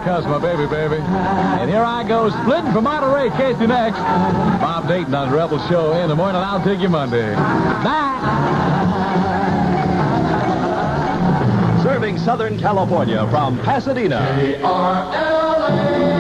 comes my baby. And here I go, splitting from Monterey. Casey next. Bob Dayton on the Rebel Show in the morning. I'll take you Monday. Bye. Serving Southern California from Pasadena. KRLA.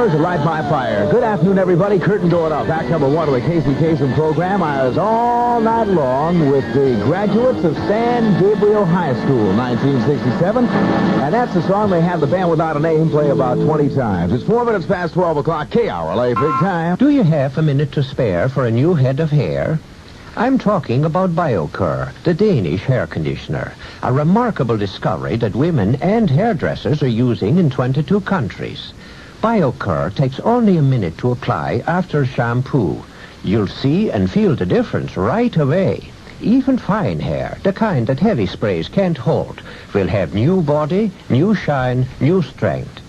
Right by fire. Good afternoon, everybody. Curtain door up. Act number 1 of the Casey Kasem program. I was all night long with the graduates of San Gabriel High School, 1967. And that's the song they had the band without a name play about 20 times. It's 4 minutes past 12 o'clock. KRLA, big time. Do you have a minute to spare for a new head of hair? I'm talking about BioCur, the Danish hair conditioner. A remarkable discovery that women and hairdressers are using in 22 countries. BioCur takes only a minute to apply after shampoo. You'll see and feel the difference right away. Even fine hair, the kind that heavy sprays can't hold, will have new body, new shine, new strength.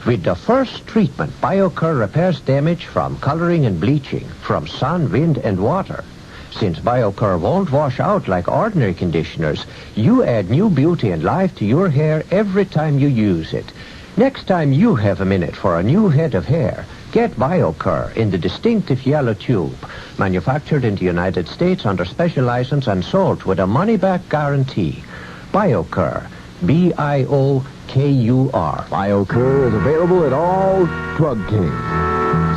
With the first treatment, BioCur repairs damage from coloring and bleaching, from sun, wind, and water. Since BioCur won't wash out like ordinary conditioners, you add new beauty and life to your hair every time you use it. Next time you have a minute for a new head of hair, get BioCur in the distinctive yellow tube, manufactured in the United States under special license and sold with a money-back guarantee. BioCur, B-I-O-K-U-R. BioCur is available at all Drug Kings.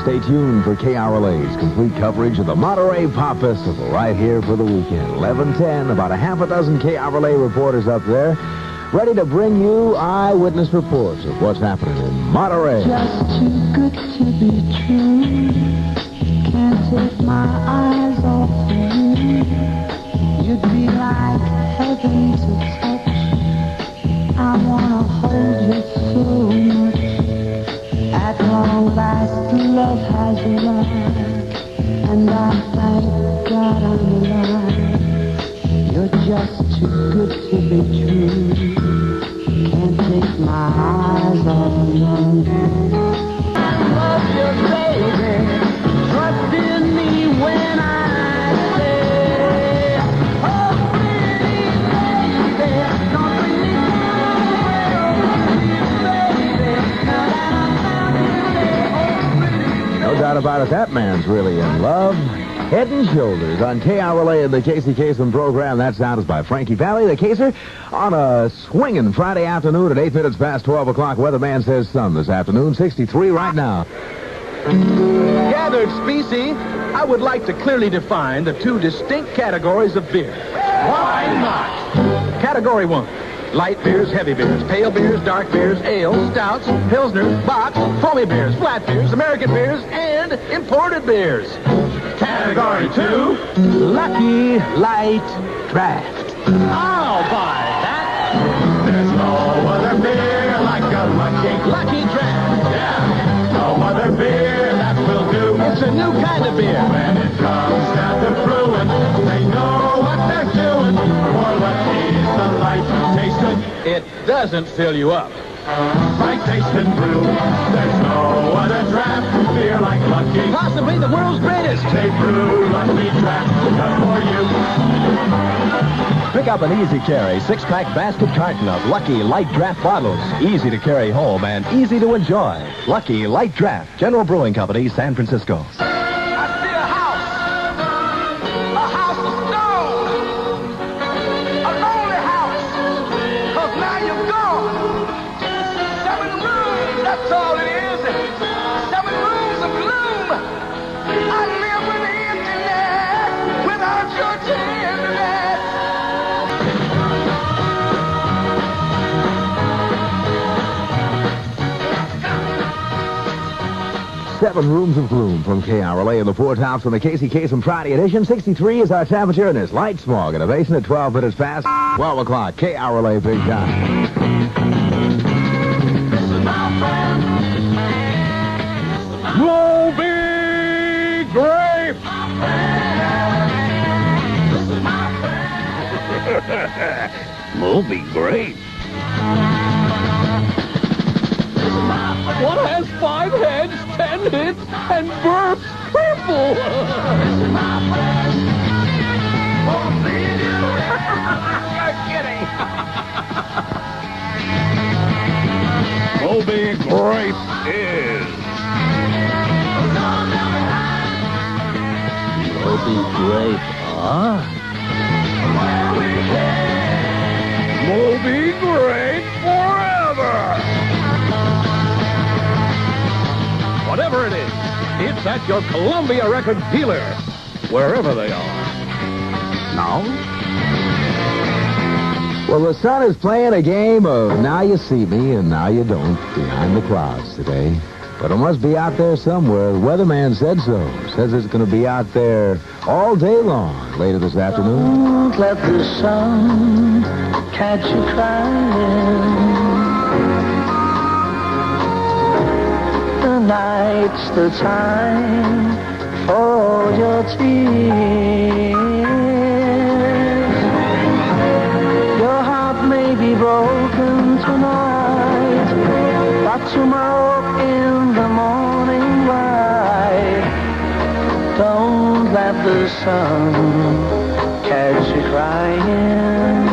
Stay tuned for KRLA's complete coverage of the Monterey Pop Festival right here for the weekend. 11:10, about a half a dozen KRLA reporters up there, ready to bring you eyewitness reports of what's happening in Monterey. Just too good to be true. Can't take my eyes off you. You'd be like heaven to touch. I wanna hold you so much. At long last, love has arrived, and I thank God I'm alive. You're just too good to be true. Can't take my eyes off you. I love you, baby. Trust in me when I say, oh, pretty baby, don't bring me down, baby. Now that I found you there, oh, pretty. No doubt about it, that man's really in love. Head and Shoulders on KRLA and the Casey Kasem program. That sound is by Frankie Valli, the Kaser, on a swinging Friday afternoon at 8 minutes past 12 o'clock. Weatherman says sun this afternoon, 63 right now. Gathered species, I would like to clearly define the two distinct categories of beer. Why not? Category 1. Light beers, heavy beers, pale beers, dark beers, ales, stouts, pilsners, bocks, foamy beers, flat beers, American beers, and imported beers. Category 2. Lucky Light Draft. I'll buy that. There's no other beer like a Lucky Draft. Yeah, no other beer that will do. It's a new kind of beer. When it comes down to brewing, they know what they're doing. For Lucky's the light tasting. It doesn't fill you up. Right tasting brew. There's no other draft beer like Lucky. Possibly the world's greatest. They brew Lucky Draft just for you. Pick up an easy carry 6-pack basket carton of Lucky Light Draft bottles. Easy to carry home and easy to enjoy. Lucky Light Draft, General Brewing Company, San Francisco. That's all it is. 7 rooms of gloom. I live with emptiness without your tenderness. 7 rooms of gloom from KRLA in the Four Tops on the Casey Kasem Friday edition. 63 is our temperature, and there's light smog innovation at 12 minutes past 12 o'clock. KRLA Big Time. Moby Grape! Moby Grape. One has 5 heads, 10 hits, and burps purple. You're kidding. Moby Grape is. Moby Grape, huh? Moby Grape forever. Whatever it is, it's at your Columbia Records dealer, wherever they are. Now? Well, the sun is playing a game of now you see me and now you don't behind the clouds today. But it must be out there somewhere. The weatherman said so. Says it's going to be out there all day long later this afternoon. Don't let the sun catch you crying. The night's the time for all your tears. Your heart may be broken tonight, but tomorrow in the morning light, don't let the sun catch you crying.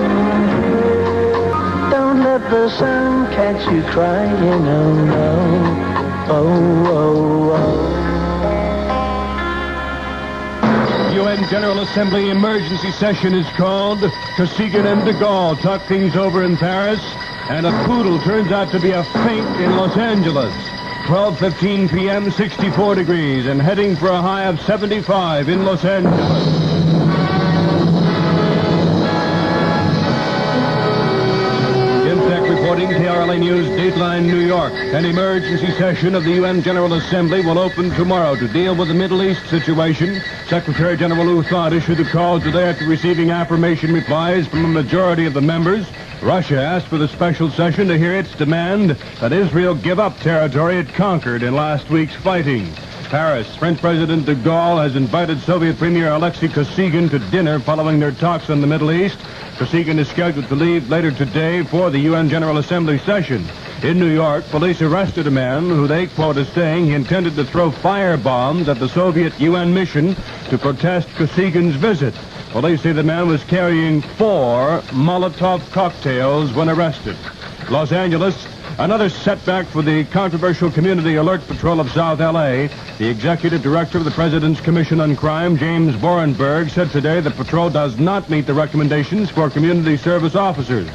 Don't let the sun catch you crying, oh no, oh, oh, oh. UN General Assembly emergency session is called. Kasem and de Gaulle talk things over in Paris, and a poodle turns out to be a fake in Los Angeles. 12:15 p.m., 64 degrees, and heading for a high of 75 in Los Angeles. Reporting KRLA News, Dateline, New York. An emergency session of the UN General Assembly will open tomorrow to deal with the Middle East situation. Secretary General U Thant issued the call today after receiving affirmation replies from a majority of the members. Russia asked for the special session to hear its demand that Israel give up territory it conquered in last week's fighting. Paris, French President de Gaulle has invited Soviet Premier Alexei Kosygin to dinner following their talks on the Middle East. Kosygin is scheduled to leave later today for the UN General Assembly session. In New York, police arrested a man who they quote as saying he intended to throw fire bombs at the Soviet UN mission to protest Kosygin's visit. Police say the man was carrying 4 Molotov cocktails when arrested. Los Angeles, another setback for the controversial Community Alert Patrol of South L.A. The executive director of the President's Commission on Crime, James Borenberg, said today the patrol does not meet the recommendations for community service officers.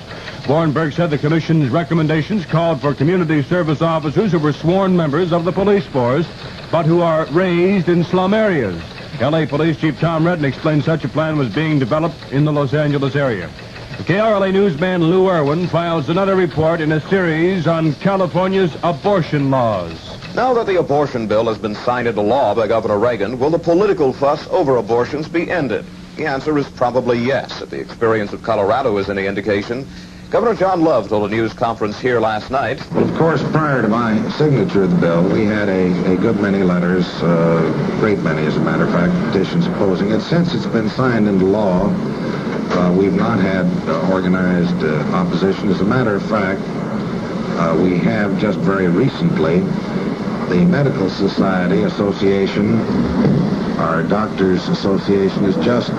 Borenberg said the commission's recommendations called for community service officers who were sworn members of the police force, but who are raised in slum areas. L.A. Police Chief Tom Redden explained such a plan was being developed in the Los Angeles area. The KRLA newsman Lou Irwin files another report in a series on California's abortion laws. Now that the abortion bill has been signed into law by Governor Reagan, will the political fuss over abortions be ended? The answer is probably yes. If the experience of Colorado is any indication, Governor John Love told a news conference here last night. Well, of course, prior to my signature of the bill, we had a good many letters, great many, as a matter of fact, petitions opposing it. Since it's been signed into law, we've not had organized opposition. As a matter of fact, we have just very recently the Medical Society Association, our Doctors Association, has just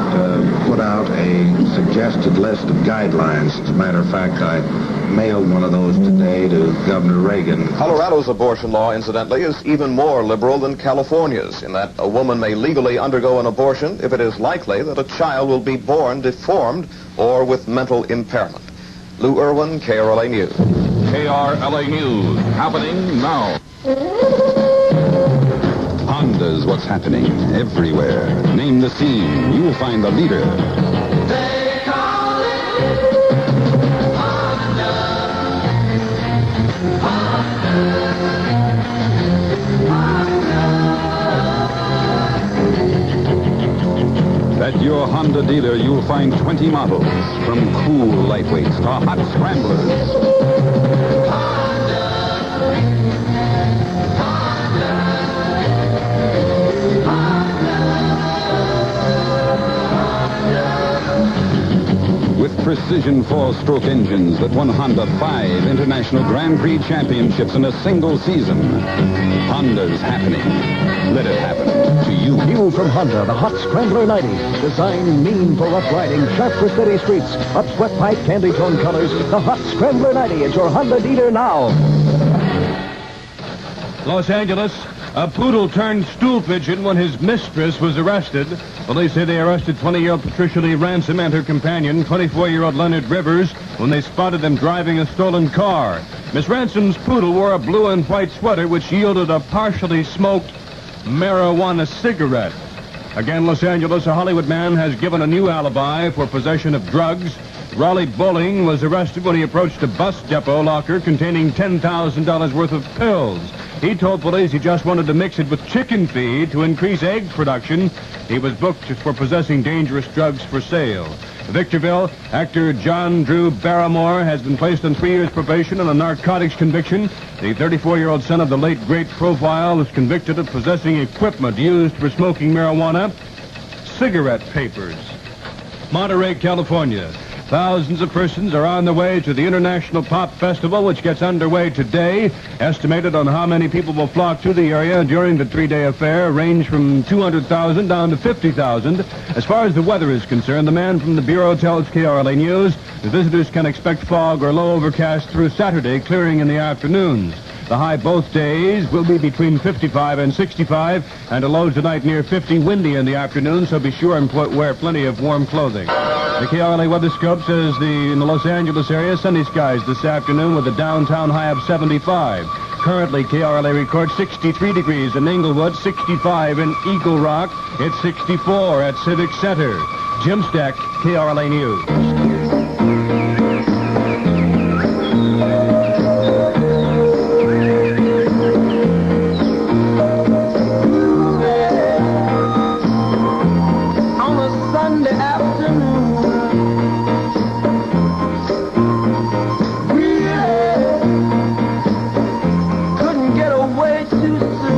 put out a suggested list of guidelines. As a matter of fact, I mailed one of those today to Governor Reagan. Colorado's abortion law, incidentally, is even more liberal than California's, in that a woman may legally undergo an abortion if it is likely that a child will be born deformed or with mental impairment. Lou Irwin, KRLA News. KRLA News, happening now. Honda's what's happening everywhere. Name the scene, you'll find the leader. They call it Honda. At your Honda dealer, you'll find 20 models, from cool lightweights to hot scramblers. Honda. precision four-stroke engines that won Honda 5 International Grand Prix championships in a single season. Honda's happening. Let it happen to you. New from Honda, the Hot Scrambler 90. Designed mean for rough riding, sharp for steady streets. Up sweat pipe, candy tone colors. The Hot Scrambler 90 at your Honda dealer now. Los Angeles, a poodle turned stool pigeon when his mistress was arrested. Police say they arrested 20-year-old Patricia Lee Ransom and her companion, 24-year-old Leonard Rivers, when they spotted them driving a stolen car. Miss Ransom's poodle wore a blue and white sweater which yielded a partially smoked marijuana cigarette. Again, Los Angeles, a Hollywood man has given a new alibi for possession of drugs. Raleigh Bowling was arrested when he approached a bus depot locker containing $10,000 worth of pills. He told police he just wanted to mix it with chicken feed to increase egg production. He was booked for possessing dangerous drugs for sale. Victorville, actor John Drew Barrymore has been placed on 3 years probation on a narcotics conviction. The 34-year-old son of the late great profile was convicted of possessing equipment used for smoking marijuana, cigarette papers. Monterey, California. Thousands of persons are on their way to the International Pop Festival, which gets underway today. Estimated on how many people will flock to the area during the 3-day affair range from 200,000 down to 50,000. As far as the weather is concerned, the man from the Bureau tells KRLA News the visitors can expect fog or low overcast through Saturday, clearing in the afternoons. The high both days will be between 55 and 65, and a low tonight near 50, windy in the afternoon, so be sure and wear plenty of warm clothing. The KRLA Weather Scope says in the Los Angeles area, sunny skies this afternoon with a downtown high of 75. Currently, KRLA records 63 degrees in Inglewood, 65 in Eagle Rock. It's 64 at Civic Center. Jim Stack, KRLA News. Too soon.